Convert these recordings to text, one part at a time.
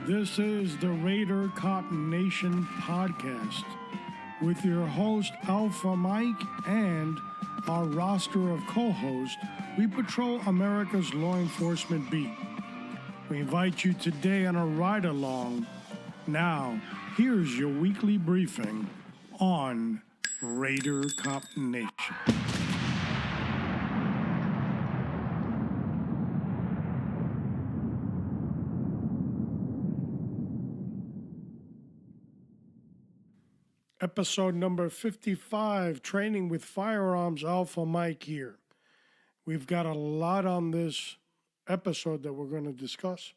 This is the Raider Cop Nation podcast with your host Alpha Mike and our roster of co-hosts. We patrol America's law enforcement beat. We invite you today on a ride-along. Now, here's your weekly briefing on Raider Cop Nation. Episode number 55, Training with Firearms, Alpha Mike here. We've got a lot on this episode that we're going to discuss.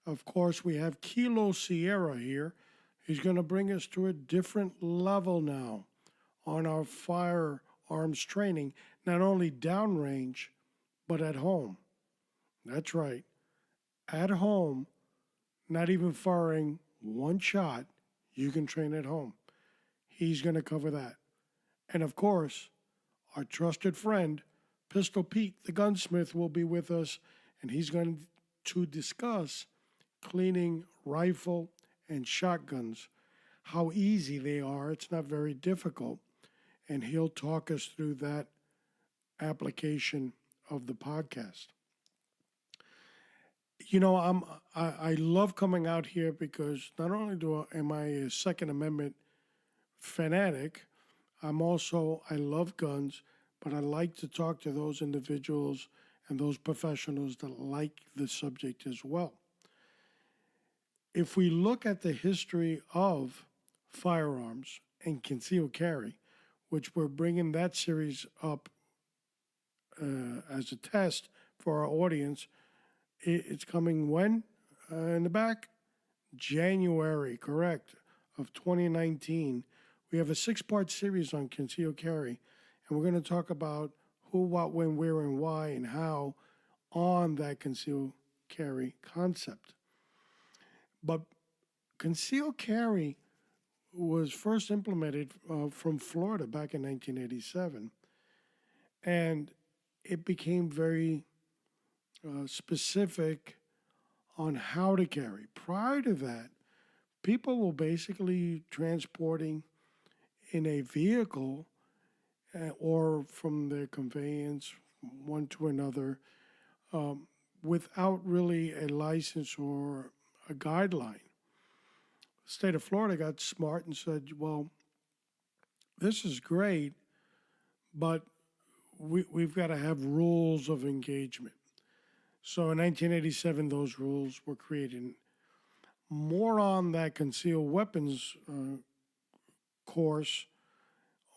Of course, we have Kilo Sierra here. He's going to bring us to a different level now on our firearms training, not only downrange, but at home. That's right. At home, not even firing one shot, you can train at home. He's going to cover that. And of course, our trusted friend, Pistol Pete, the gunsmith, will be with us, and he's going to discuss cleaning rifle and shotguns, how easy they are. It's not very difficult, and he'll talk us through that application of the podcast. You know, I love coming out here because not only am I a Second Amendment fanatic, I love guns, but I like to talk to those individuals and those professionals that like the subject as well. If we look at the history of firearms and concealed carry, which we're bringing that series up as a test for our audience, it's coming when? In the back? January, correct, of 2019. We have a 6-part series on concealed carry, and we're going to talk about who, what, when, where, and why, and how on that concealed carry concept. But concealed carry was first implemented from Florida back in 1987, and it became very specific on how to carry. Prior to that, people were basically transporting in a vehicle or from their conveyance one to another without really a license or a guideline. The state of Florida got smart and said, well, this is great, but we've got to have rules of engagement. So in 1987, those rules were created. More on that concealed weapons course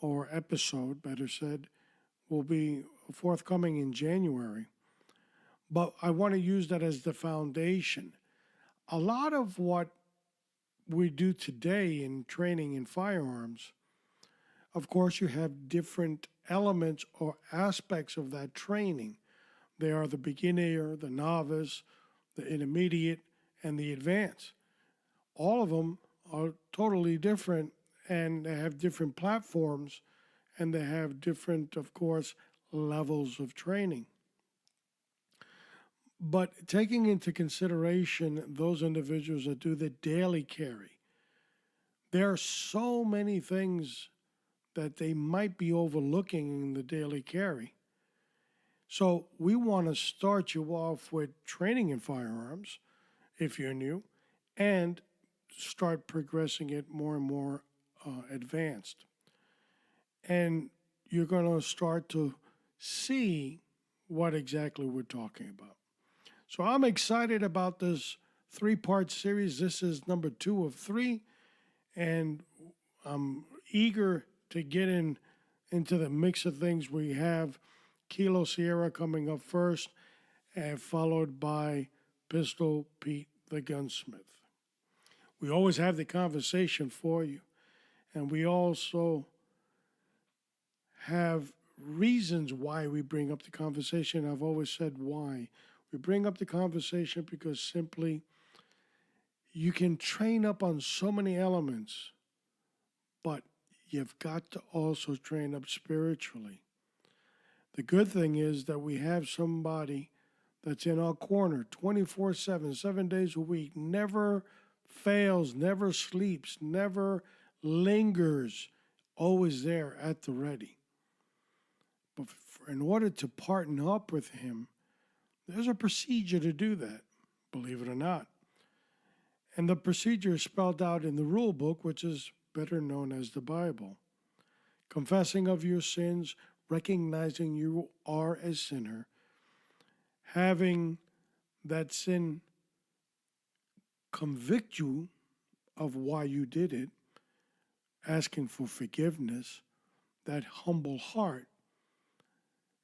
or episode, better said, will be forthcoming in January. But I want to use that as the foundation. A lot of what we do today in training in firearms, of course, you have different elements or aspects of that training. They are the beginner, the novice, the intermediate, and the advanced. All of them are totally different, and they have different platforms, and they have different, of course, levels of training. But taking into consideration those individuals that do the daily carry, there are so many things that they might be overlooking in the daily carry. So we want to start you off with training in firearms, if you're new, and start progressing it more and more advanced. And you're going to start to see what exactly we're talking about. So I'm excited about this 3-part series. This is number 2 of 3, and I'm eager to get into the mix of things. We have Kilo Sierra coming up first, and followed by Pistol Pete the gunsmith. We always have the conversation for you, and we also have reasons why we bring up the conversation. I've always said why. We bring up the conversation because simply you can train up on so many elements, but you've got to also train up spiritually. The good thing is that we have somebody that's in our corner 24/7, 7 days a week, never fails, never sleeps, never lingers, always there at the ready. But in order to partner up with him, there's a procedure to do that, believe it or not. And the procedure is spelled out in the rule book, which is better known as the Bible. Confessing of your sins, recognizing you are a sinner, having that sin convict you of why you did it, asking for forgiveness, that humble heart,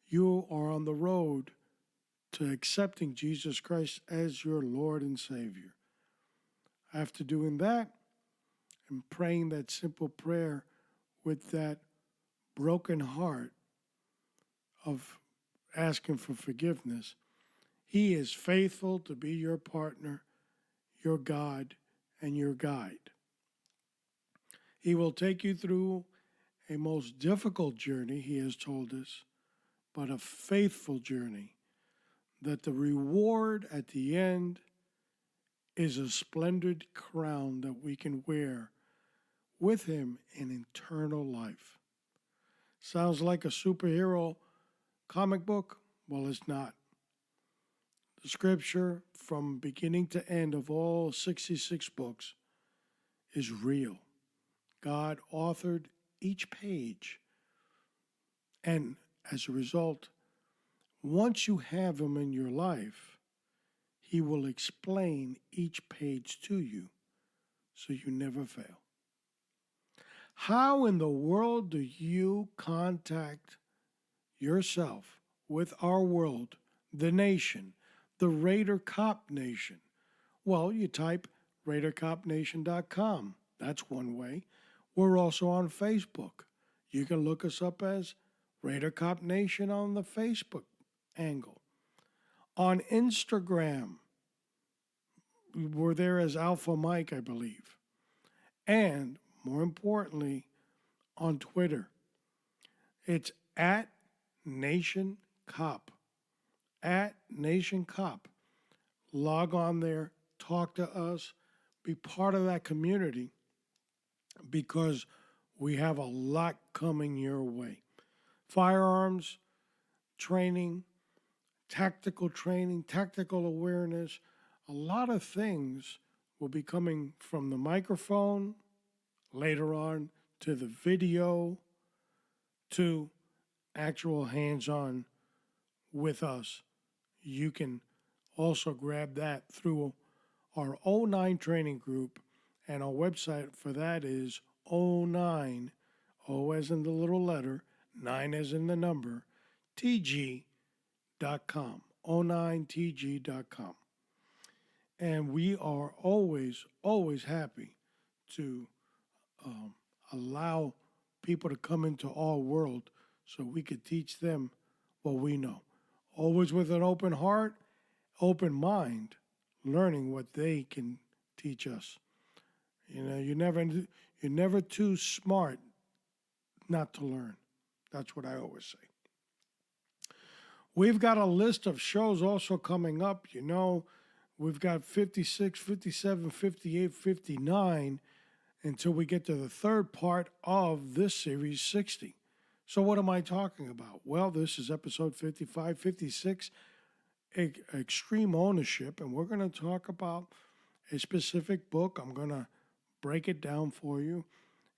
you are on the road to accepting Jesus Christ as your Lord and Savior. After doing that and praying that simple prayer with that broken heart of asking for forgiveness, He is faithful to be your partner, your God, and your guide. He will take you through a most difficult journey, He has told us, but a faithful journey, that the reward at the end is a splendid crown that we can wear with Him in eternal life. Sounds like a superhero comic book? Well, it's not. The scripture from beginning to end of all 66 books is real. God authored each page. And as a result, once you have Him in your life, He will explain each page to you so you never fail. How in the world do you contact yourself with our world, the nation, the Raider Cop Nation? Well, you type RaiderCopNation.com. That's one way. We're also on Facebook. You can look us up as Raider Cop Nation on the Facebook angle. On Instagram, we're there as Alpha Mike, I believe. And more importantly, on Twitter, it's at Nation Cop. At Nation Cop. Log on there, talk to us, be part of that community, because we have a lot coming your way. Firearms training, tactical awareness, a lot of things will be coming from the microphone, later on to the video, to actual hands-on with us. You can also grab that through our 09 training group, and our website for that is 09, O as in the little letter, 9 as in the number, tg.com, 09tg.com. And we are always happy to allow people to come into our world so we could teach them what we know. Always with an open heart, open mind, learning what they can teach us. You know, you're never too smart not to learn. That's what I always say. We've got a list of shows also coming up. You know, we've got 56, 57, 58, 59 until we get to the third part of this series, 60. So what am I talking about? Well, this is episode 55, 56, Extreme Ownership, and we're going to talk about a specific book. I'm going to break it down for you.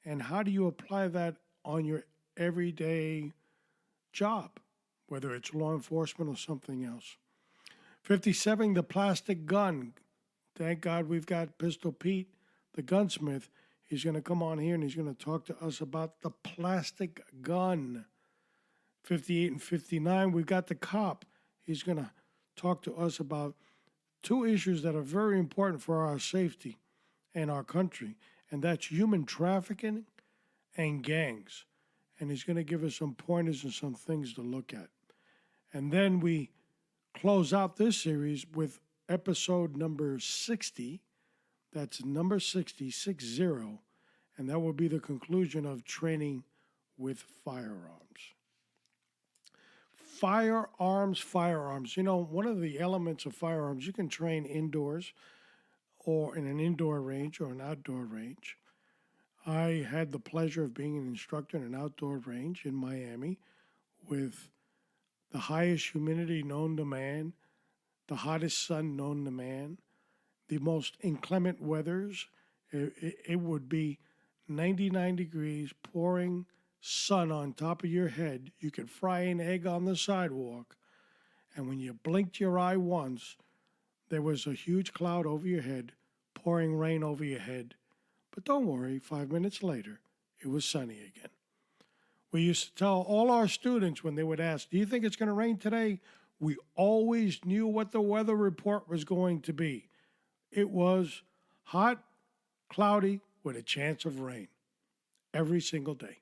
And how do you apply that on your everyday job, whether it's law enforcement or something else? 57, the plastic gun. Thank God we've got Pistol Pete, the gunsmith. He's going to come on here and he's going to talk to us about the plastic gun. 58 and 59, we've got the cop. He's going to talk to us about two issues that are very important for our safety and our country, and that's human trafficking and gangs. And he's going to give us some pointers and some things to look at. And then we close out this series with episode number 60. That's number 60, 60, and that will be the conclusion of training with firearms. Firearms. You know, one of the elements of firearms, you can train indoors or in an indoor range or an outdoor range. I had the pleasure of being an instructor in an outdoor range in Miami with the highest humidity known to man, the hottest sun known to man, the most inclement weathers. It would be 99 degrees, pouring sun on top of your head. You could fry an egg on the sidewalk, and when you blinked your eye once, there was a huge cloud over your head, pouring rain over your head. But don't worry, 5 minutes later, it was sunny again. We used to tell all our students when they would ask, do you think it's going to rain today? We always knew what the weather report was going to be. It was hot, cloudy, with a chance of rain every single day.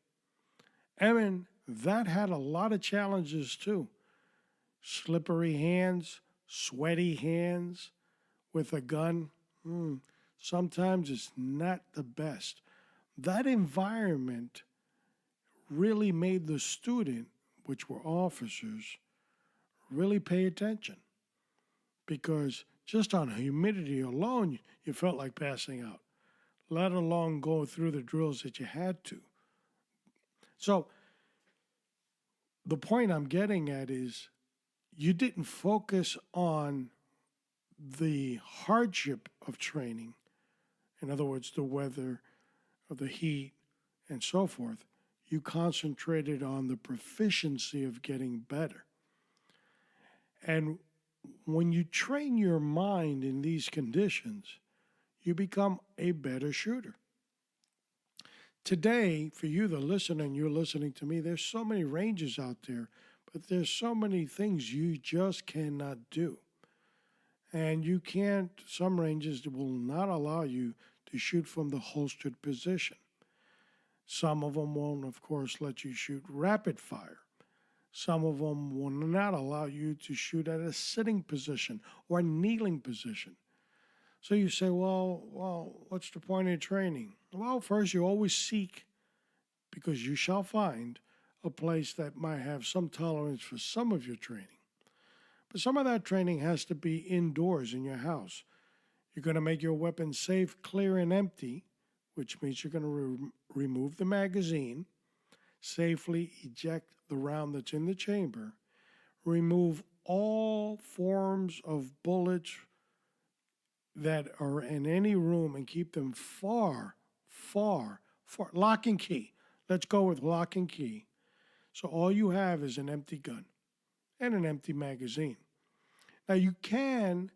And that had a lot of challenges too. Slippery hands, sweaty hands with a gun. Sometimes it's not the best. That environment really made the student, which were officers, really pay attention, because just on humidity alone, you felt like passing out, let alone go through the drills that you had to. So the point I'm getting at is you didn't focus on the hardship of training, in other words, the weather, or the heat, and so forth. You concentrated on the proficiency of getting better. And when you train your mind in these conditions, you become a better shooter. Today, for you, the listener, and you're listening to me, there's so many ranges out there, but there's so many things you just cannot do. And you can't, some ranges will not allow you to shoot from the holstered position. Some of them won't, of course, let you shoot rapid fire. Some of them will not allow you to shoot at a sitting position or a kneeling position. So you say, well, what's the point of training? Well, first, you always seek, because you shall find, a place that might have some tolerance for some of your training. But some of that training has to be indoors in your house. You're going to make your weapon safe, clear, and empty, which means you're going to remove the magazine, safely eject the round that's in the chamber, remove all forms of bullets that are in any room and keep them far. Lock and key. Let's go with lock and key. So all you have is an empty gun and an empty magazine. Now you can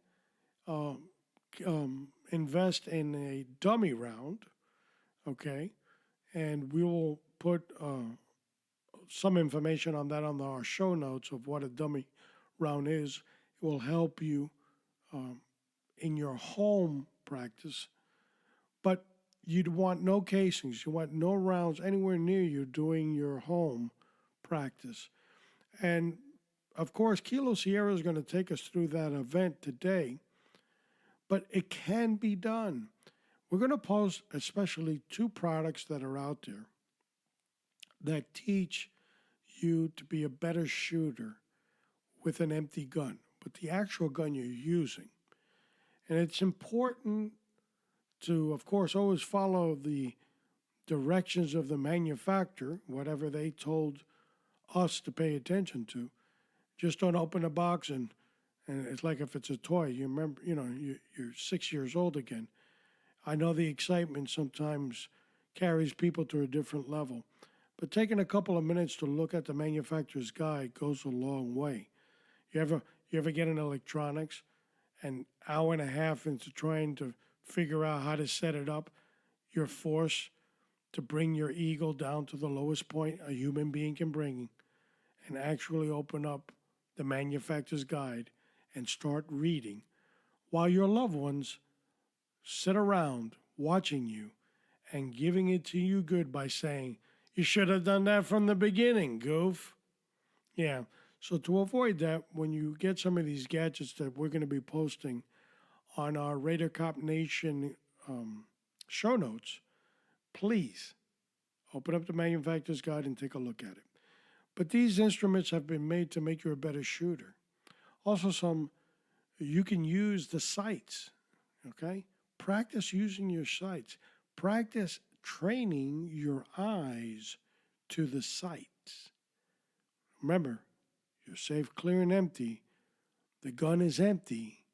invest in a dummy round, okay? And we will put some information on that on our show notes of what a dummy round is. It will help you in your home practice. But you'd want no casings. You want no rounds anywhere near you doing your home practice. And of course, Kilo Sierra is going to take us through that event today, but it can be done. We're going to post especially 2 products that are out there that teach you to be a better shooter with an empty gun, with the actual gun you're using. And it's important to, of course, always follow the directions of the manufacturer, whatever they told us to pay attention to. Just don't open a box and it's like if it's a toy. You remember, you're 6 years old again. I know the excitement sometimes carries people to a different level, but taking a couple of minutes to look at the manufacturer's guide goes a long way. You ever get in electronics, an hour and a half into trying to figure out how to set it up, you're forced to bring your ego down to the lowest point a human being can bring and actually open up the manufacturer's guide and start reading while your loved ones sit around watching you and giving it to you good by saying, you should have done that from the beginning, goof. Yeah, so to avoid that, when you get some of these gadgets that we're going to be posting on our Raider Cop Nation show notes, please open up the manufacturer's guide and take a look at it. But these instruments have been made to make you a better shooter. Also, you can use the sights, okay? Practice using your sights. Practice training your eyes to the sights. Remember, you're safe, clear, and empty. The gun is empty.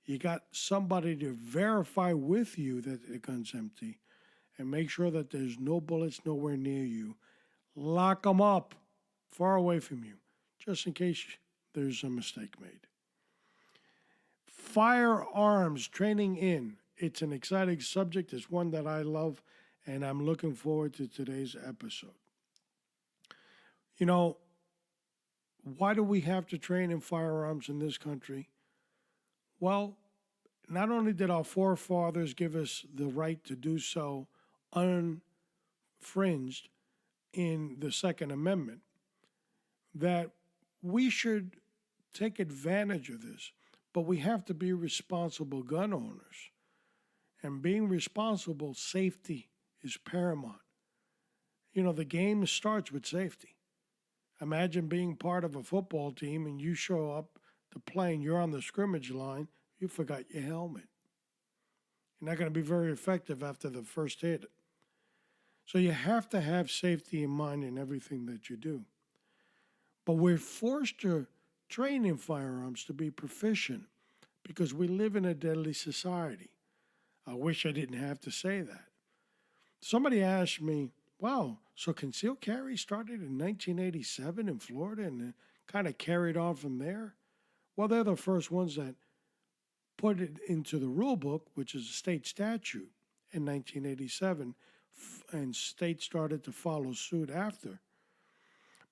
You got somebody to verify with you that the gun's empty and make sure that there's no bullets nowhere near you. Lock them up far away from you, just in case there's a mistake made. Firearms training in. It's an exciting subject. It's one that I love, and I'm looking forward to today's episode. You know, why do we have to train in firearms in this country? Well, not only did our forefathers give us the right to do so unfringed in the Second Amendment, that we should take advantage of this, but we have to be responsible gun owners. And being responsible, safety is paramount. You know, the game starts with safety. Imagine being part of a football team and you show up to play and you're on the scrimmage line, you forgot your helmet. You're not going to be very effective after the first hit. So you have to have safety in mind in everything that you do. But we're forced to train in firearms to be proficient because we live in a deadly society. I wish I didn't have to say that. Somebody asked me, wow, so concealed carry started in 1987 in Florida and kind of carried on from there? Well, they're the first ones that put it into the rule book, which is a state statute in 1987, and states started to follow suit after.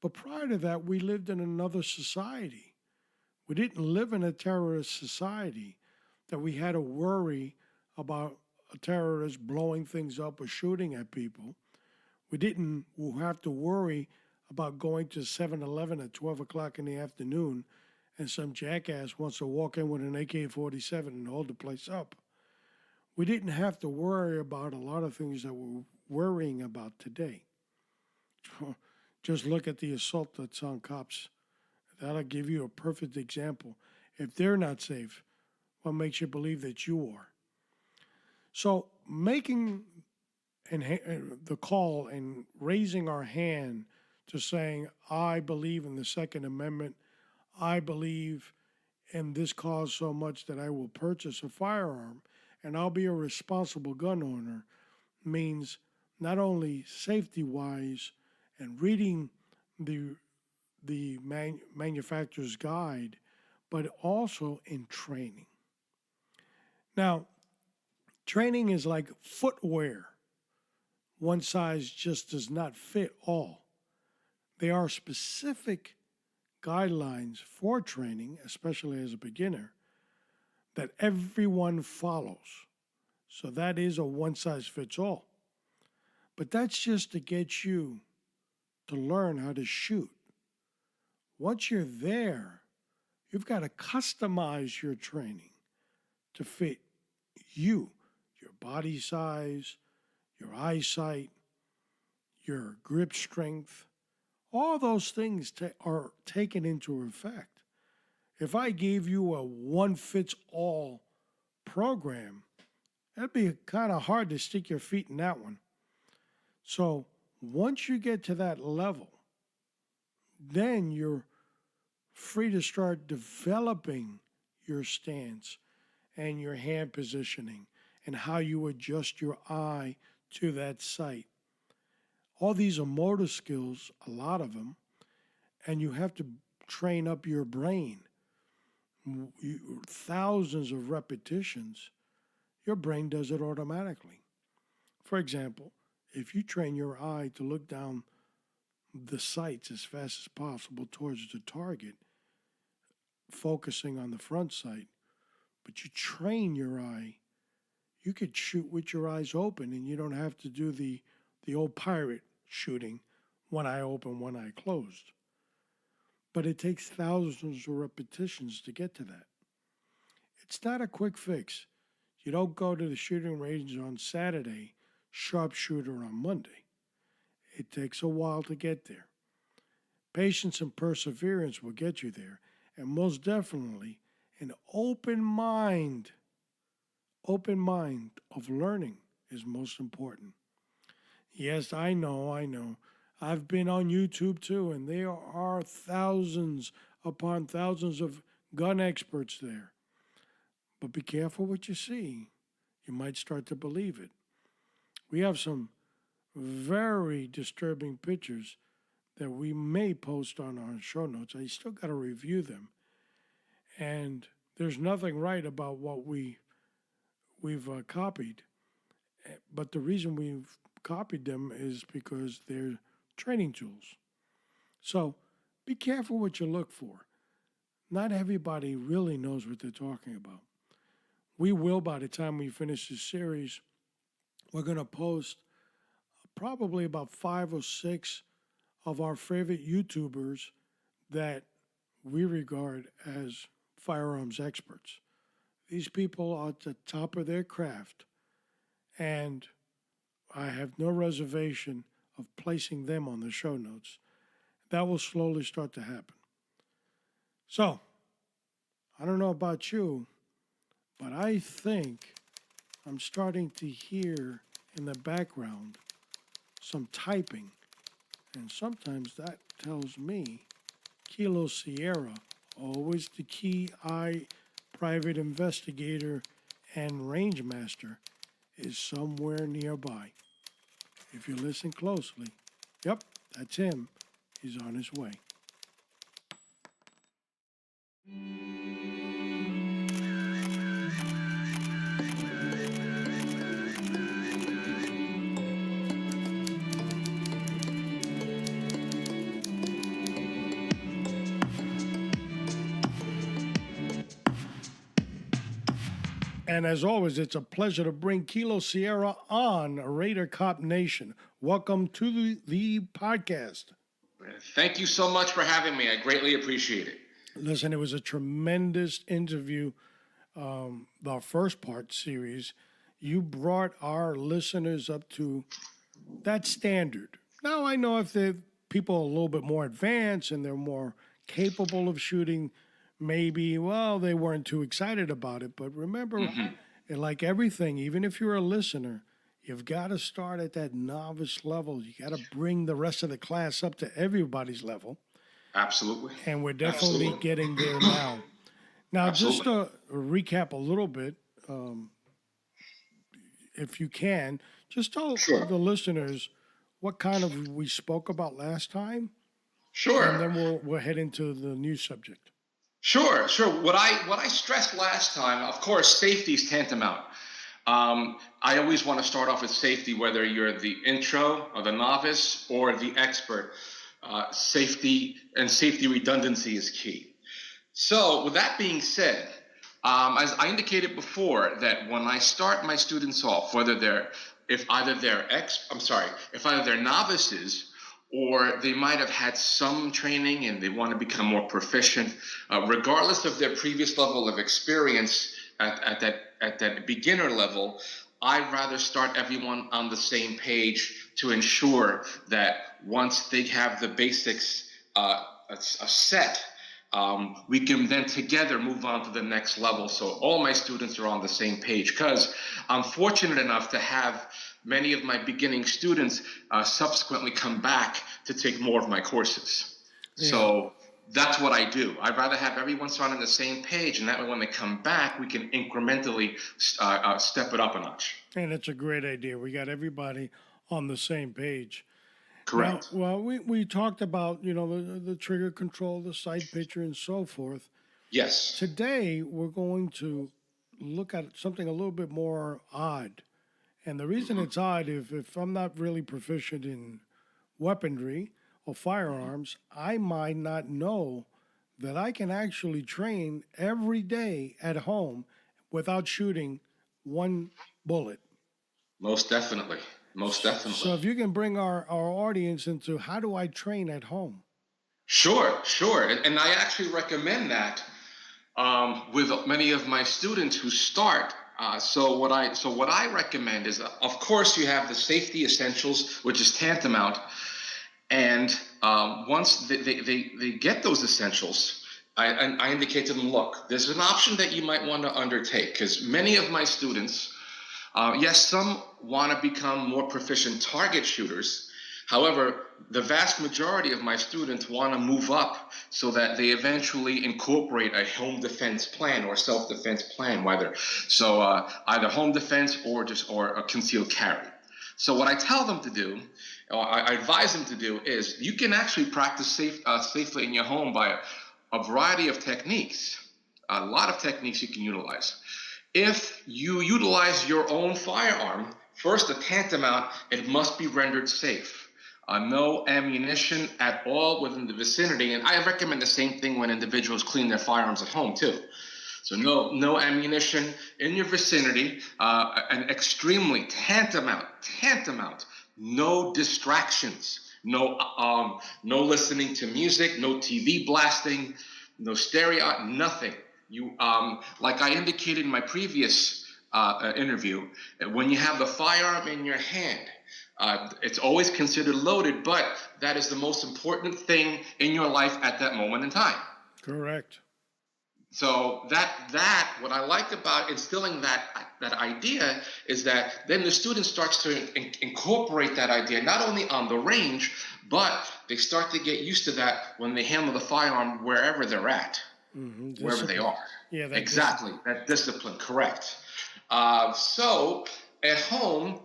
But prior to that, we lived in another society. We didn't live in a terrorist society that we had to worry about a terrorist blowing things up or shooting at people. We didn't have to worry about going to 7-Eleven at 12 o'clock in the afternoon and some jackass wants to walk in with an AK-47 and hold the place up. We didn't have to worry about a lot of things that we're worrying about today. Just look at the assault that's on cops. That'll give you a perfect example. If they're not safe, what makes you believe that you are? So making the call and raising our hand to saying, I believe in the Second Amendment, I believe in this cause so much that I will purchase a firearm and I'll be a responsible gun owner, means not only safety-wise and reading the manufacturer's guide, but also in training. Now, training is like footwear. One size just does not fit all. There are specific guidelines for training, especially as a beginner, that everyone follows. So that is a one size fits all. But that's just to get you to learn how to shoot. Once you're there, you've got to customize your training to fit you, your body size, your eyesight, your grip strength. All those things are taken into effect. If I gave you a one-fits-all program, that'd be kind of hard to stick your feet in that one. So once you get to that level, then you're free to start developing your stance and your hand positioning and how you adjust your eye to that sight. All these are motor skills, a lot of them, and you have to train up your brain. Thousands of repetitions, your brain does it automatically. For example, if you train your eye to look down the sights as fast as possible towards the target, focusing on the front sight, but you train your eye, you could shoot with your eyes open and you don't have to do the old pirate shooting, one eye open, one eye closed. But it takes thousands of repetitions to get to that. It's not a quick fix. You don't go to the shooting range on Saturday, sharpshooter on Monday. It takes a while to get there. Patience and perseverance will get you there. And most definitely, an open mind of learning is most important. Yes, I know, I know. I've been on YouTube too, and there are thousands upon thousands of gun experts there. But be careful what you see. You might start to believe it. We have some very disturbing pictures that we may post on our show notes. I still got to review them. And there's nothing right about what we've copied. But the reason we've copied them is because they're training tools. So be careful what you look for. Not everybody really knows what they're talking about. We will, by the time we finish this series, we're going to post probably about 5 or 6 of our favorite YouTubers that we regard as firearms experts. These people are at the top of their craft, and I have no reservation of placing them on the show notes. That will slowly start to happen. So, I don't know about you, but I think I'm starting to hear in the background some typing, and sometimes that tells me Kilo Sierra, always the key eye private investigator and range master, is somewhere nearby. If you listen closely, yep, that's him. He's on his way. And as always, it's a pleasure to bring Kilo Sierra on Raider Cop Nation. Welcome to the podcast. Thank you so much for having me. I greatly appreciate it. Listen, it was a tremendous interview, our first part series. You brought our listeners up to that standard. Now, I know if the people are a little bit more advanced and they're more capable of shooting, maybe, well, they weren't too excited about it. But remember, like everything, even if you're a listener, you've got to start at that novice level. You got to bring the rest of the class up to everybody's level. Absolutely. And we're definitely getting there now. Now, just to recap a little bit, if you can, just tell the listeners what kind of we spoke about last time. Sure. And then we'll head into the new subject. Sure. What I stressed last time, of course, safety is tantamount. I always want to start off with safety, whether you're the intro or the novice or the expert. Safety and safety redundancy is key. So with that being said, as I indicated before, that when I start my students off, if either they're novices or they might have had some training and they want to become more proficient, regardless of their previous level of experience at that beginner level, I'd rather start everyone on the same page to ensure that once they have the basics set, we can then together move on to the next level. So all my students are on the same page, because I'm fortunate enough to have many of my beginning students subsequently come back to take more of my courses. Yeah. So that's what I do. I'd rather have everyone start on the same page, and that way when they come back, we can incrementally step it up a notch. And it's a great idea. We got everybody on the same page. Correct. Now, well, we talked about, the trigger control, the sight picture, and so forth. Yes. Today, we're going to look at something a little bit more odd. And the reason it's odd, if I'm not really proficient in weaponry or firearms, I might not know that I can actually train every day at home without shooting one bullet. Most definitely. So if you can bring our audience into how do I train at home? Sure. And I actually recommend that with many of my students who start. So what I recommend is, of course, you have the safety essentials, which is tantamount. And once they get those essentials, I indicate to them, look, there's an option that you might want to undertake, because many of my students, yes, some want to become more proficient target shooters. However, the vast majority of my students want to move up so that they eventually incorporate a home defense plan or self-defense plan, either home defense or a concealed carry. So what I tell them to do, or I advise them to do, is you can actually practice safely in your home by a variety of techniques. A lot of techniques you can utilize. If you utilize your own firearm, first, a tantamount, it must be rendered safe. No ammunition at all within the vicinity, and I recommend the same thing when individuals clean their firearms at home too. So no ammunition in your vicinity, and extremely tantamount, no distractions, no listening to music, no TV blasting, no stereo, nothing. You, like I indicated in my previous interview, when you have the firearm in your hand, it's always considered loaded, but that is the most important thing in your life at that moment in time. Correct. So what I like about instilling that idea is that then the student starts to incorporate that idea not only on the range, but they start to get used to that when they handle the firearm wherever they're at, wherever they are. Yeah, exactly. That discipline, correct. So at home,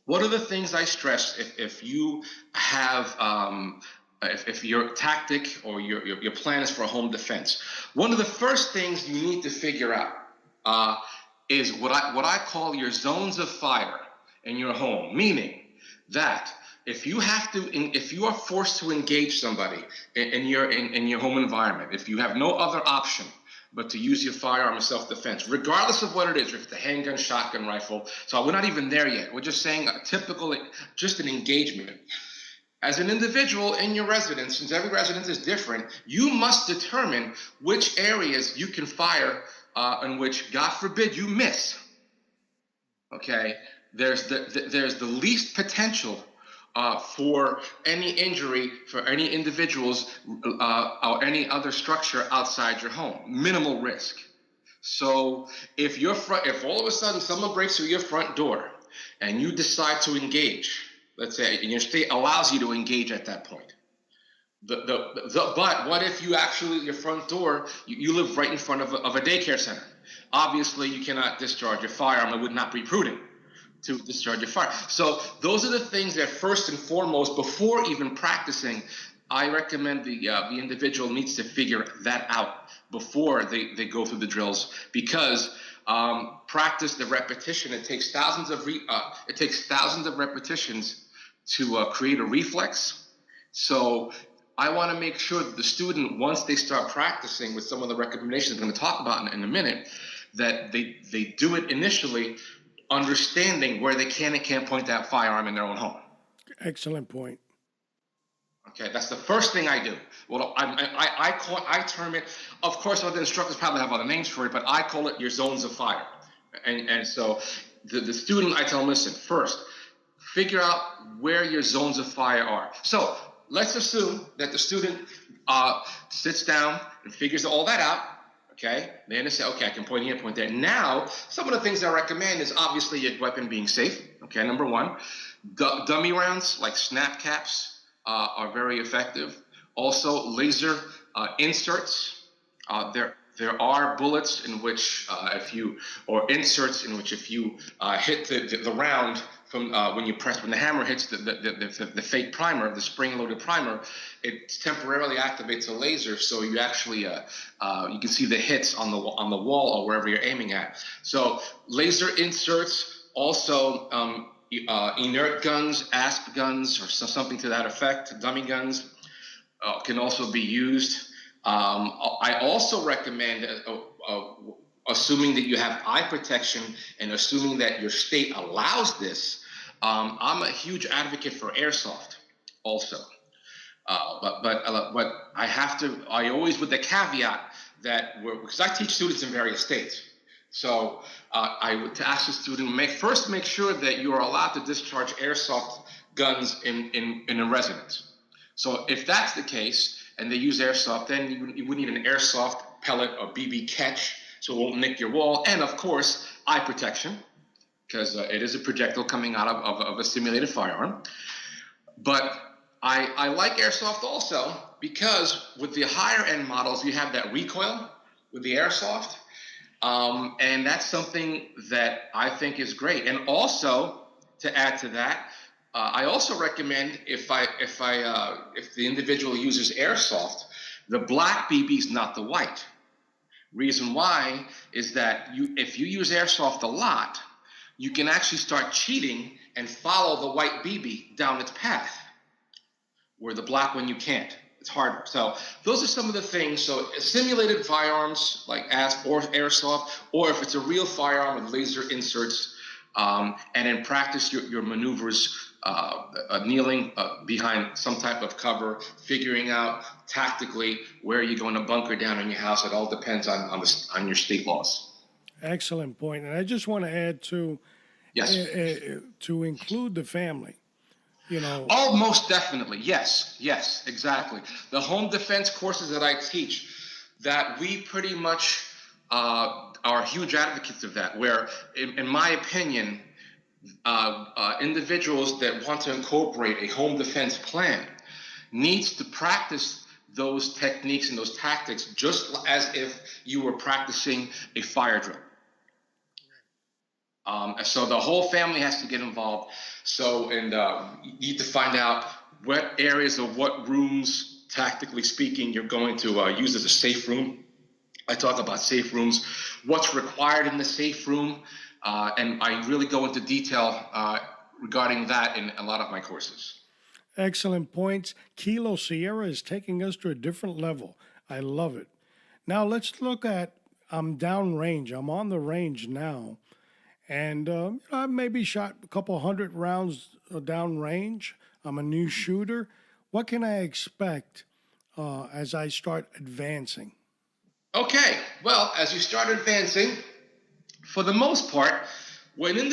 what are the things I stress if you have if your tactic or your plan is for home defense? One of the first things you need to figure out is what I call your zones of fire in your home, meaning that if you are forced to engage somebody in your home environment, if you have no other option but to use your firearm in self-defense, regardless of what it is, if it's a handgun, shotgun, rifle. So we're not even there yet. We're just saying just an engagement. As an individual in your residence, since every residence is different, you must determine which areas you can fire and which, God forbid, you miss. Okay? There's the least potential for any injury for any individuals or any other structure outside your home. Minimal risk. So if all of a sudden someone breaks through your front door and you decide to engage, let's say, and your state allows you to engage at that point. But what if your front door, you live right in front of a daycare center? Obviously, you cannot discharge your firearm. It would not be prudent to discharge your fire. So those are the things that first and foremost, before even practicing, I recommend the individual needs to figure that out before they go through the drills, because practice, the repetition, it takes thousands of repetitions to create a reflex. So I want to make sure that the student, once they start practicing with some of the recommendations I'm going to talk about in a minute, that they do it initially understanding where they can and can't point that firearm in their own home. Excellent point. Okay, that's the first thing I do. Well, I term it, of course, other instructors probably have other names for it, but I call it your zones of fire. And so the student, I tell them, listen, first, figure out where your zones of fire are. So let's assume that the student sits down and figures all that out. Okay, then they say, okay, I can point here, point there. Now, some of the things I recommend is obviously your weapon being safe. Okay, number one. Dummy rounds like snap caps are very effective. Also, laser inserts. There are bullets in which inserts in which if you hit the round from when the hammer hits the fake primer, the spring-loaded primer, it temporarily activates a laser, so you actually you can see the hits on the wall or wherever you're aiming at. So laser inserts, also inert guns, ASP guns, or something to that effect, dummy guns can also be used. I also recommend, assuming that you have eye protection and assuming that your state allows this, I'm a huge advocate for airsoft also. But I always, with the caveat that because I teach students in various states. So I would ask the student, make sure that you are allowed to discharge airsoft guns in a residence. So if that's the case, and they use airsoft, then you would need an airsoft pellet or BB catch, so it won't nick your wall, and of course, eye protection, because it is a projectile coming out of a simulated firearm. But I like airsoft also because with the higher end models, you have that recoil with the airsoft. And that's something that I think is great. And also, to add to that, I also recommend if the individual uses airsoft, the black BBs, not the white. Reason why is that if you use airsoft a lot, you can actually start cheating and follow the white BB down its path, where the black one you can't. It's harder. So those are some of the things. So simulated firearms like ASP or airsoft, or if it's a real firearm with laser inserts, and in practice your maneuvers, kneeling behind some type of cover, figuring out tactically where you're going to bunker down in your house. It all depends on your state laws. Excellent point. And I just want to add Yes. to include the family. Oh, most definitely. Yes, exactly. The home defense courses that I teach, that we pretty much are huge advocates of that, where, in my opinion, individuals that want to incorporate a home defense plan needs to practice those techniques and those tactics just as if you were practicing a fire drill. So the whole family has to get involved. So, and you need to find out what areas of what rooms, tactically speaking, you're going to use as a safe room. I talk about safe rooms, what's required in the safe room, and I really go into detail regarding that in a lot of my courses. Excellent points. Kilo Sierra is taking us to a different level. I love it. Now let's look at, I'm downrange. I'm on the range now. And I've maybe shot a couple hundred rounds downrange. I'm a new shooter. What can I expect as I start advancing? Okay, well, as you start advancing, for the most part, when most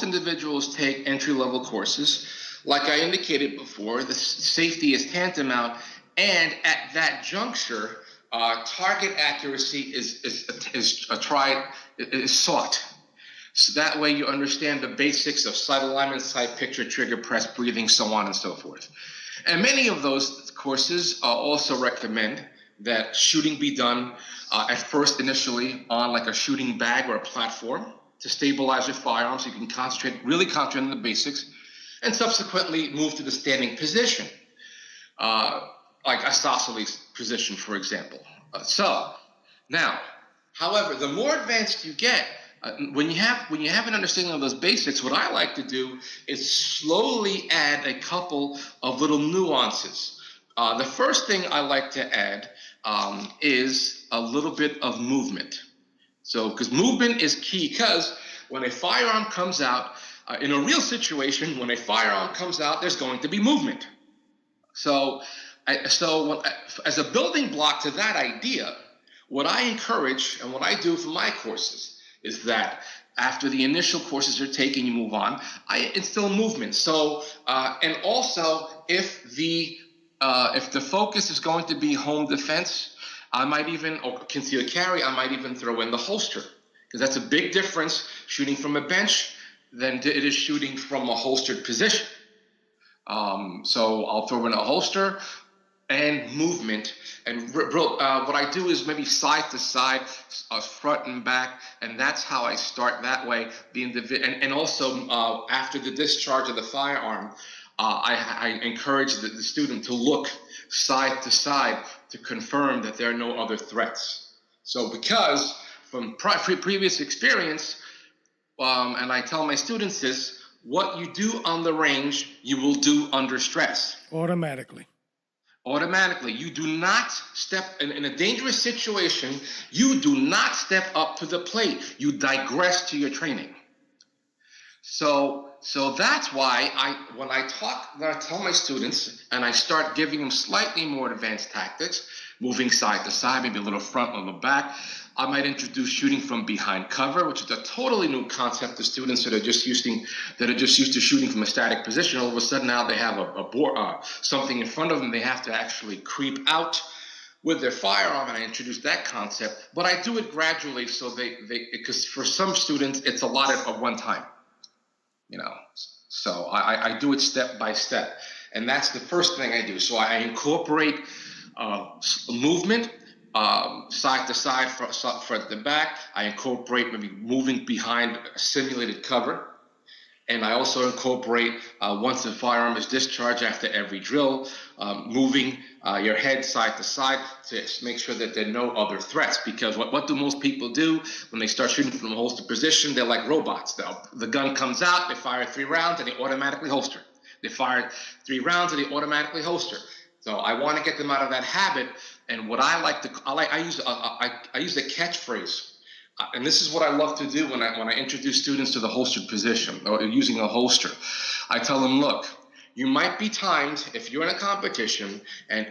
individuals take entry-level courses, like I indicated before, the safety is tantamount, and at that juncture, target accuracy is sought. So that way you understand the basics of sight alignment, sight picture, trigger press, breathing, so on and so forth. And many of those courses also recommend that shooting be done at first initially on like a shooting bag or a platform to stabilize your firearm so you can really concentrate on the basics, and subsequently move to the standing position, like isosceles position, for example. So now, however, the more advanced you get, when you have an understanding of those basics, what I like to do is slowly add a couple of little nuances. The first thing I like to add is a little bit of movement. So, because movement is key, because when a firearm comes out, in a real situation, when a firearm comes out, there's going to be movement. So as a building block to that idea, what I encourage and what I do for my courses is that after the initial courses are taken, you move on, I instill movement. So, and also if the focus is going to be home defense, I might even, or concealed carry, I might even throw in the holster, because that's a big difference shooting from a bench than it is shooting from a holstered position. So I'll throw in a holster and movement, and what I do is maybe side to side, front and back, and that's how I start that way. And also after the discharge of the firearm, I encourage the student to look side to side to confirm that there are no other threats. So because from previous experience, and I tell my students this, what you do on the range, you will do under stress. Automatically. You do not step in a dangerous situation. You do not step up to the plate. You digress to your training. So that's why when I tell my students, and I start giving them slightly more advanced tactics, moving side to side, maybe a little front, a little back. I might introduce shooting from behind cover, which is a totally new concept to students that are just used to shooting from a static position. All of a sudden now they have a board, something in front of them. They have to actually creep out with their firearm, and I introduce that concept. But I do it gradually, so because for some students it's a lot at one time, you know. So I do it step by step, and that's the first thing I do. So I incorporate movement, side to side, front to back. I incorporate maybe moving behind simulated cover. And I also incorporate, once the firearm is discharged after every drill, moving your head side to side to make sure that there are no other threats. Because what do most people do when they start shooting from a holster position? They're like robots. The gun comes out, they fire 3 rounds, and they automatically holster. They fire 3 rounds, and they automatically holster. So I want to get them out of that habit. And what I use a catchphrase. And this is what I love to do when I introduce students to the holstered position or using a holster. I tell them, look, you might be timed if you're in a competition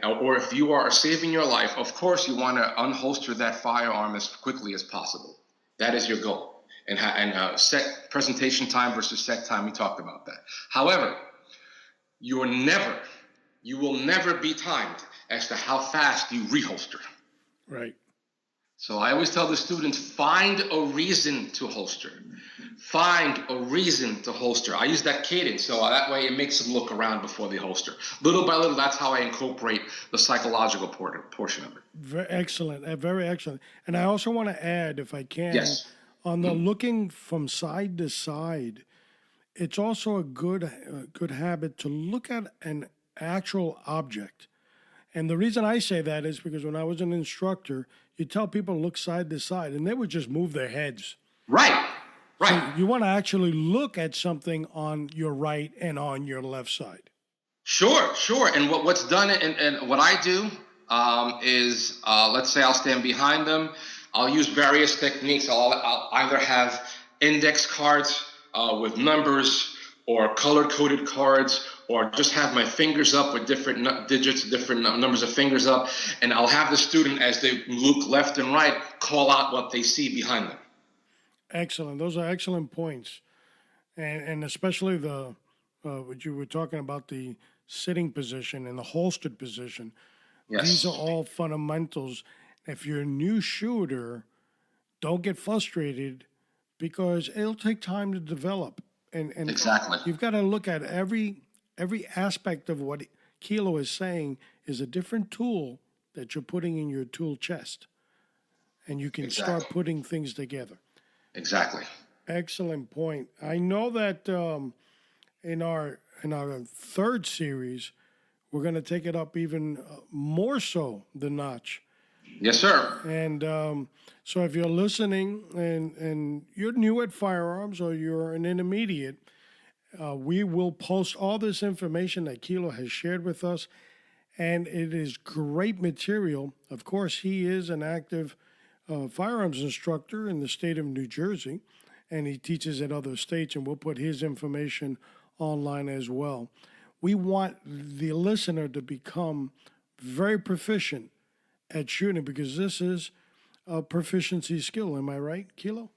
or if you are saving your life. Of course, you want to unholster that firearm as quickly as possible. That is your goal. And set presentation time versus set time, we talked about that. However, you will never be timed as to how fast you reholster. Right. So I always tell the students, find a reason to holster. Find a reason to holster. I use that cadence, so that way it makes them look around before they holster. Little by little, that's how I incorporate the psychological portion of it. Very excellent. Very excellent. And I also want to add, if I can, Yes. on the looking from side to side, it's also a good habit to look at an actual object. And the reason I say that is because when I was an instructor, you tell people to look side to side, and they would just move their heads. Right. So you want to actually look at something on your right and on your left side. Sure. And what's done, and what I do is, let's say I'll stand behind them. I'll use various techniques. I'll either have index cards with numbers or color-coded cards, or just have my fingers up with different digits, different numbers of fingers up, and I'll have the student, as they look left and right, call out what they see behind them. Excellent. Those are excellent points. And especially what you were talking about, the sitting position and the holstered position. Yes. These are all fundamentals. If you're a new shooter, don't get frustrated because it'll take time to develop. And Exactly. you've got to look at every aspect of what Kilo is saying is a different tool that you're putting in your tool chest. And you can start putting things together. Exactly. Excellent point. I know that in our third series, we're going to take it up even more so the notch. Yes, sir. And so if you're listening and you're new at firearms or you're an intermediate, we will post all this information that Kilo has shared with us, and it is great material. Of course, he is an active firearms instructor in the state of New Jersey, and he teaches at other states, and we'll put his information online as well. We want the listener to become very proficient at shooting because this is a proficiency skill. Am I right, Kilo?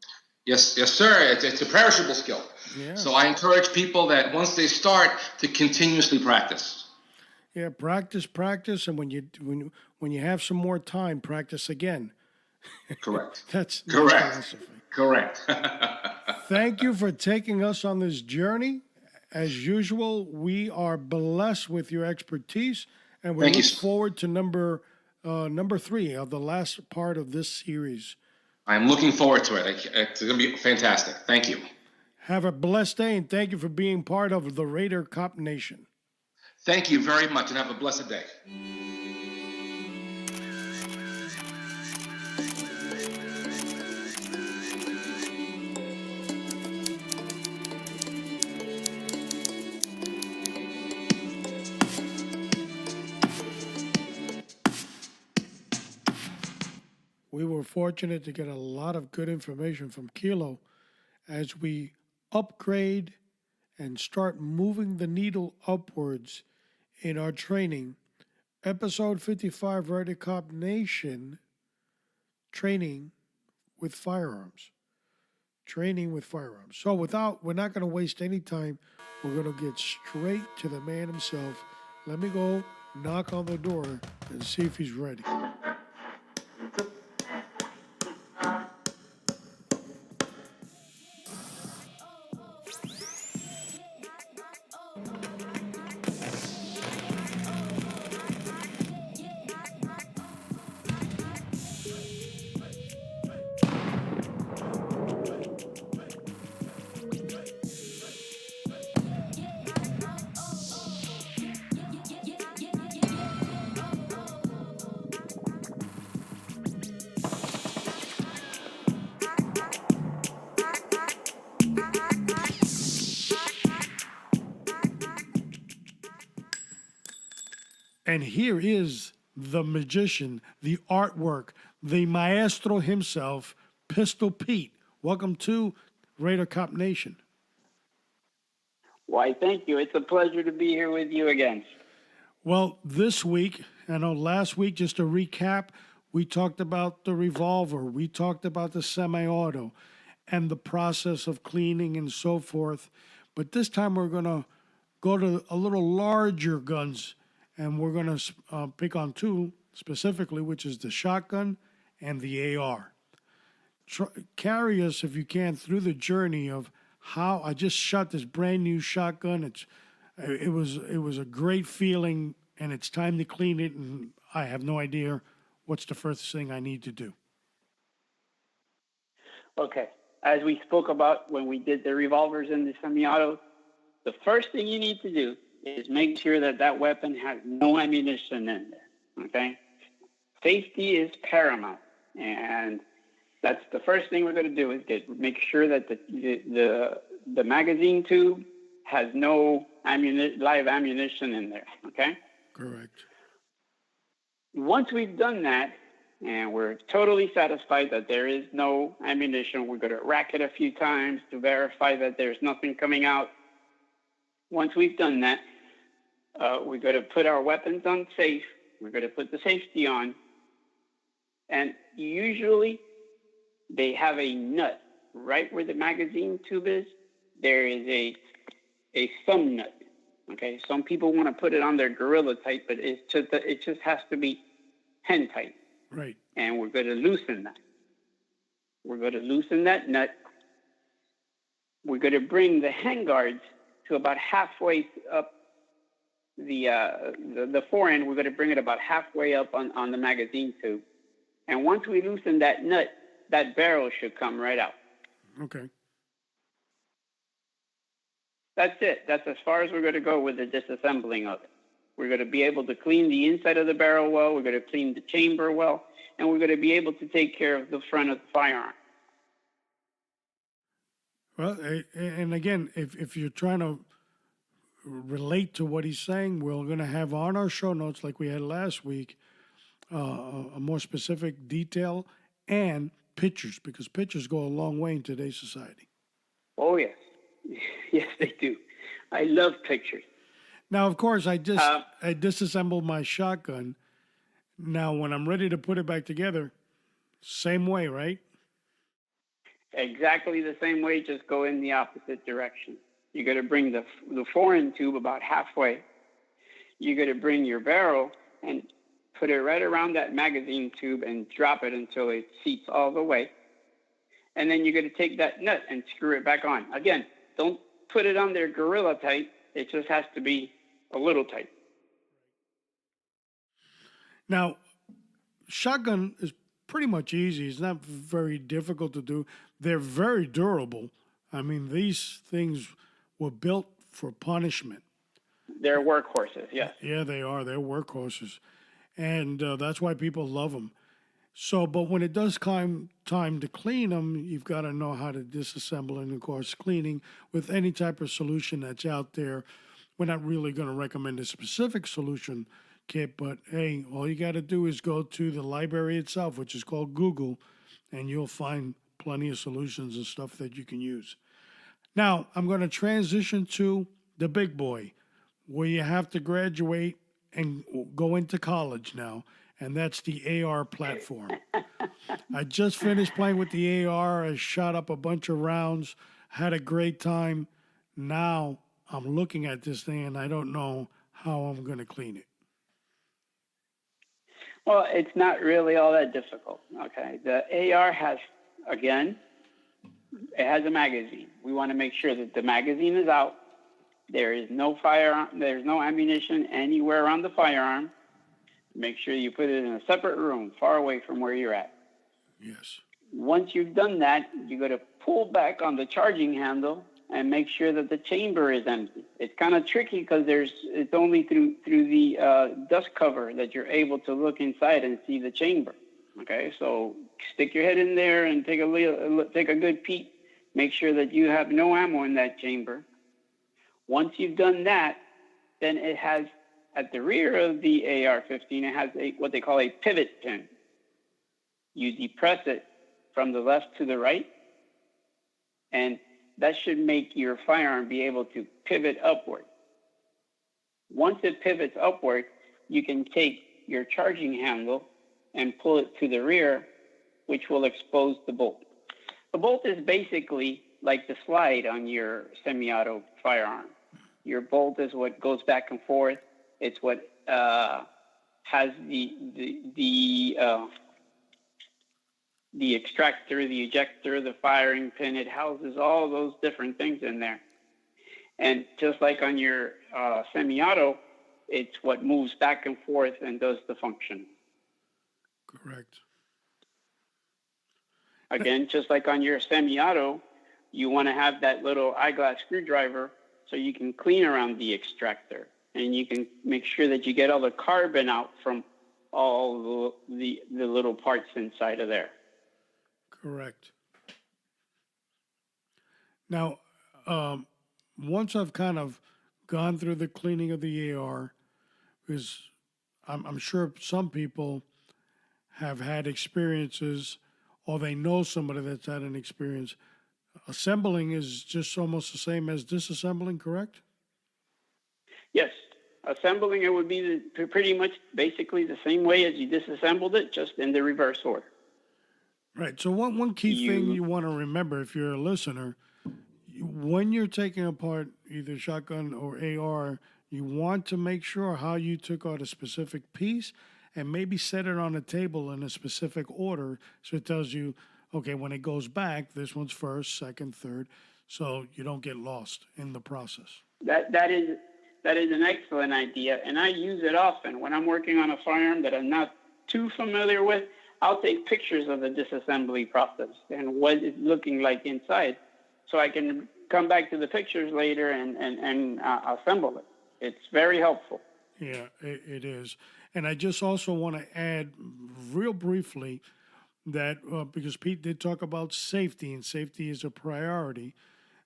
Yes, sir. It's a perishable skill. Yeah. So I encourage people that once they start to continuously practice. Yeah, practice, and when you have some more time, practice again. Correct. That's Correct. philosophy. Correct. Thank you for taking us on this journey. As usual, we are blessed with your expertise, and we look forward to number 3 of the last part of this series. I'm looking forward to it. It's going to be fantastic. Thank you. Have a blessed day, and thank you for being part of the Raider Cop Nation. Thank you very much, and have a blessed day. We were fortunate to get a lot of good information from Kilo as we upgrade and start moving the needle upwards in our training. Episode 55, Raider Cop Nation training with firearms. Training with firearms. So we're not going to waste any time. We're going to get straight to the man himself. Let me go knock on the door and see if he's ready. And here is the magician, the artwork, the maestro himself, Pistol Pete. Welcome to Raider Cop Nation. Why, thank you. It's a pleasure to be here with you again. Well, this week, I know last week, just to recap, we talked about the revolver, we talked about the semi-auto, and the process of cleaning and so forth. But this time we're going to go to a little larger guns, and we're going to pick on two specifically, which is the shotgun and the AR. Carry us, if you can, through the journey of how I just shot this brand new shotgun. It was a great feeling, and it's time to clean it, and I have no idea what's the first thing I need to do. Okay. As we spoke about when we did the revolvers and the semi-auto, the first thing you need to do is make sure that that weapon has no ammunition in there, okay? Safety is paramount, and that's the first thing we're going to do is make sure that the magazine tube has no live ammunition in there, okay? Correct. Once we've done that, and we're totally satisfied that there is no ammunition, we're going to rack it a few times to verify that there's nothing coming out. Once we've done that, we're going to put our weapons on safe. We're going to put the safety on. And usually they have a nut right where the magazine tube is. There is a thumb nut. Okay, some people want to put it on their gorilla tight, but it just has to be hen tight. Right. And we're going to loosen that. We're going to loosen that nut. We're going to bring the hand guards to about halfway up the forend. We're going to bring it about halfway up on the magazine tube. And once we loosen that nut, that barrel should come right out. Okay. That's it. That's as far as we're going to go with the disassembling of it. We're going to be able to clean the inside of the barrel well. We're going to clean the chamber well. And we're going to be able to take care of the front of the firearm. Well, and again, if you're trying to relate to what he's saying, we're going to have on our show notes, like we had last week, a more specific detail and pictures, because pictures go a long way in today's society. Oh, yes. Yes, they do. I love pictures. Now, of course, I disassembled my shotgun. Now, when I'm ready to put it back together, same way, right? Exactly the same way, just go in the opposite direction. You're going to bring the forend tube about halfway. You're going to bring your barrel and put it right around that magazine tube and drop it until it seats all the way. And then you're going to take that nut and screw it back on. Again, don't put it on there gorilla tight. It just has to be a little tight. Now, shotgun is pretty much easy. It's not very difficult to do. They're very durable. I mean, these things were built for punishment. They're workhorses, yes. Yeah, they are. They're workhorses. And that's why people love them. So, but when it does come time to clean them, you've got to know how to disassemble. And of course, cleaning with any type of solution that's out there. We're not really going to recommend a specific solution kit, but hey, all you got to do is go to the library itself, which is called Google, and you'll find plenty of solutions and stuff that you can use. Now, I'm going to transition to the big boy, where you have to graduate and go into college now, and that's the AR platform. I just finished playing with the AR. I shot up a bunch of rounds, had a great time. Now I'm looking at this thing and I don't know how I'm going to clean it. Well, it's not really all that difficult. Okay. The AR has, again, it has a magazine. We want to make sure that the magazine is out. There is no firearm, there's no ammunition anywhere around the firearm. Make sure you put it in a separate room, far away from where you're at. Yes. Once you've done that, you got to pull back on the charging handle and make sure that the chamber is empty. It's kind of tricky because it's only through the dust cover that you're able to look inside and see the chamber. Okay, so stick your head in there and take a good peek. Make sure that you have no ammo in that chamber. Once you've done that, then it has at the rear of the AR-15, it has what they call a pivot pin. You depress it from the left to the right, and that should make your firearm be able to pivot upward. Once it pivots upward, you can take your charging handle and pull it to the rear, which will expose the bolt. The bolt is basically like the slide on your semi-auto firearm. Your bolt is what goes back and forth. It's what has the extractor, the ejector, the firing pin. It houses all those different things in there. And just like on your semi-auto, it's what moves back and forth and does the function. Correct. Again, just like on your semi-auto, you want to have that little eyeglass screwdriver so you can clean around the extractor. And you can make sure that you get all the carbon out from all the little parts inside of there. Correct. Now, once I've kind of gone through the cleaning of the AR, because I'm sure some people have had experiences or they know somebody that's had an experience. Assembling is just almost the same as disassembling, correct? Yes. Assembling it would be pretty much basically the same way as you disassembled it, just in the reverse order. Right. So one key thing you want to remember if you're a listener, when you're taking apart either shotgun or AR, you want to make sure how you took out a specific piece and maybe set it on a table in a specific order so it tells you, okay, when it goes back, this one's first, second, third, so you don't get lost in the process. That is an excellent idea, and I use it often. When I'm working on a firearm that I'm not too familiar with, I'll take pictures of the disassembly process and what it's looking like inside, so I can come back to the pictures later and assemble it. It's very helpful. Yeah, it is. And I just also want to add real briefly that because Pete did talk about safety, and safety is a priority.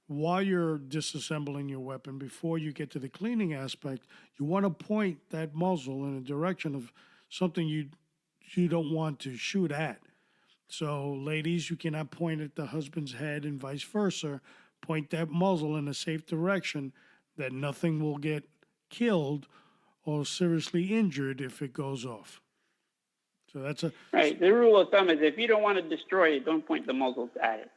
While you're disassembling your weapon, before you get to the cleaning aspect, you want to point that muzzle in a direction of something you don't want to shoot at. So, ladies, you cannot point at the husband's head and vice versa. Point that muzzle in a safe direction that nothing will get killed or seriously injured if it goes off. So that's right. The rule of thumb is if you don't want to destroy it, don't point the muzzle at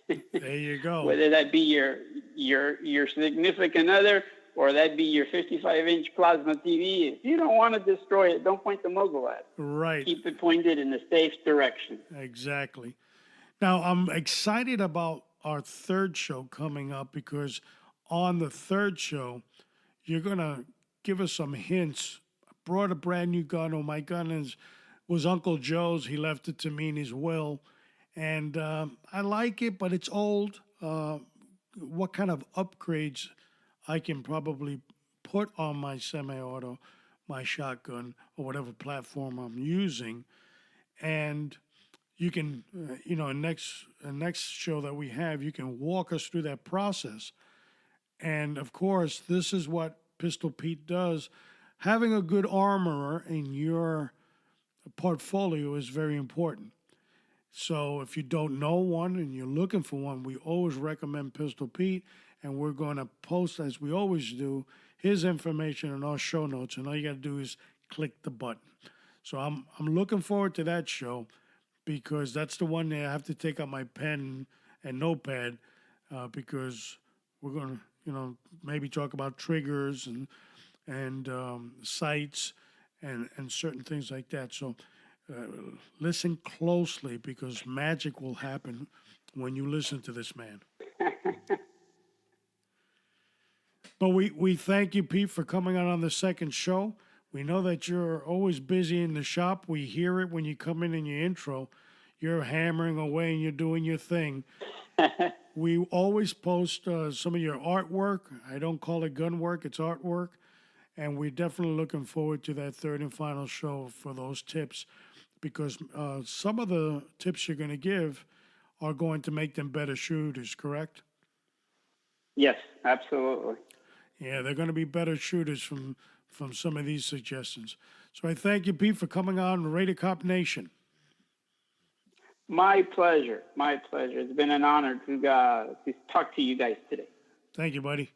it. There you go. Whether that be your significant other or that be your 55-inch plasma TV, if you don't want to destroy it, don't point the muzzle at it. Right. Keep it pointed in a safe direction. Exactly. Now, I'm excited about our third show coming up because on the third show, you're going to give us some hints. I brought a brand new gun. Oh, my gun was Uncle Joe's. He left it to me in his will. And I like it, but it's old. What kind of upgrades I can probably put on my semi-auto, my shotgun, or whatever platform I'm using. And you can, next show that we have, you can walk us through that process. And of course, this is what Pistol Pete does. Having a good armorer in your portfolio is very important. So if you don't know one and you're looking for one, we always recommend Pistol Pete, and we're going to post, as we always do, his information in our show notes, and all you got to do is click the button. So I'm looking forward to that show. because that's the one that I have to take out my pen and notepad because we're going to, maybe talk about triggers and sights and certain things like that. So listen closely because magic will happen when you listen to this man. But we thank you, Pete, for coming out on the second show. We know that you're always busy in the shop. We hear it when you come in your intro. You're hammering away and you're doing your thing. We always post some of your artwork. I don't call it gun work, it's artwork. And we're definitely looking forward to that third and final show for those tips because some of the tips you're going to give are going to make them better shooters, correct? Yes, absolutely. Yeah, they're going to be better shooters from some of these suggestions. So I thank you, Pete, for coming on Raider Cop Nation. My pleasure. My pleasure. It's been an honor to talk to you guys today. Thank you, buddy.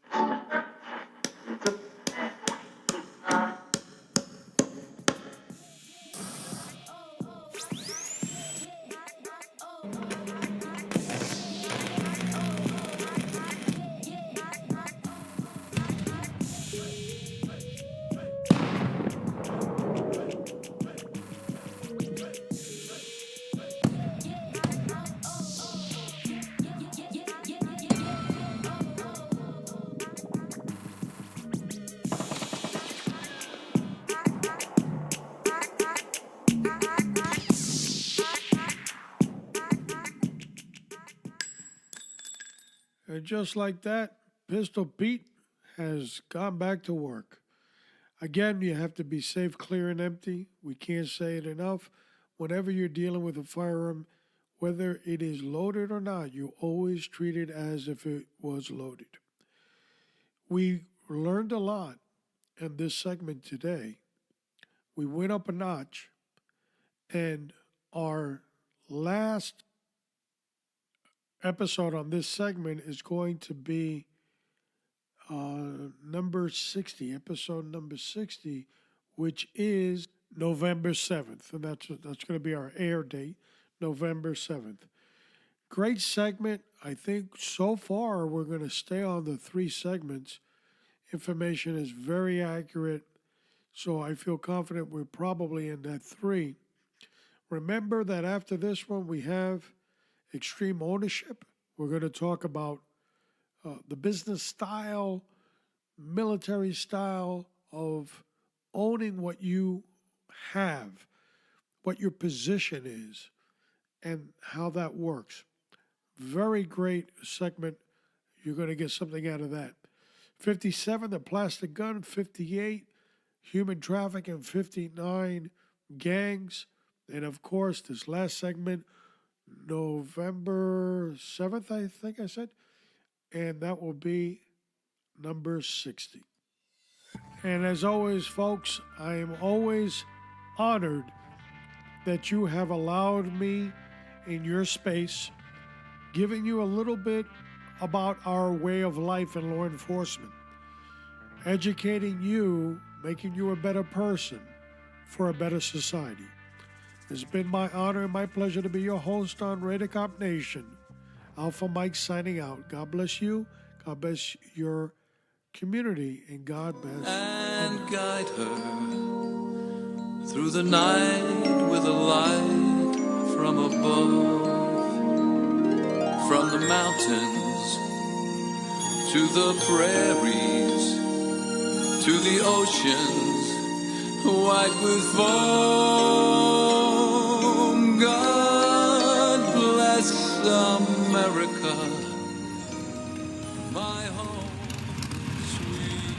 And just like that, Pistol Pete has gone back to work. Again, you have to be safe, clear, and empty. We can't say it enough. Whenever you're dealing with a firearm, whether it is loaded or not, you always treat it as if it was loaded. We learned a lot in this segment today. We went up a notch, and our last episode on this segment is going to be number 60, episode number 60, which is November 7th. And that's going to be our air date, November 7th. Great segment. I think so far we're going to stay on the 3 segments. Information is very accurate. So I feel confident we're probably in that 3. Remember that after this one, we have extreme ownership. We're going to talk about the business style, military style of owning what you have, what your position is, and how that works. Very great segment. You're going to get something out of that. 57, the plastic gun. 58, human trafficking. 59, gangs. And of course, this last segment, November 7th, I think I said. And that will be number 60. And as always, folks, I am always honored that you have allowed me in your space, giving you a little bit about our way of life in law enforcement, educating you, making you a better person for a better society. It's been my honor and my pleasure to be your host on Raider Cop Nation. Alpha Mike signing out. God bless you. God bless your community. And God bless. And guide her through the night with a light from above. From the mountains to the prairies to the oceans white with foam. God bless America, my home sweet.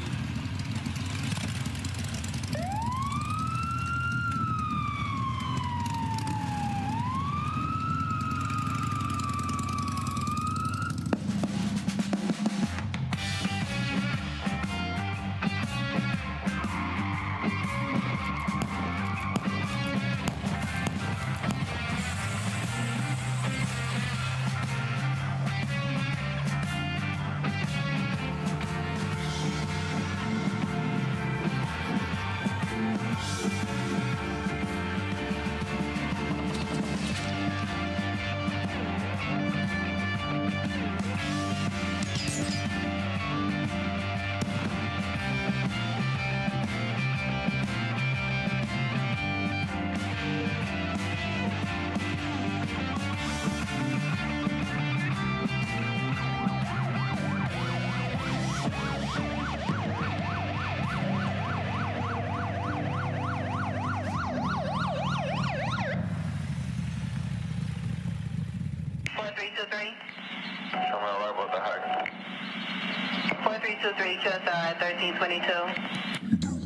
4323. Terminal live, what the heck? 4323, just 1322.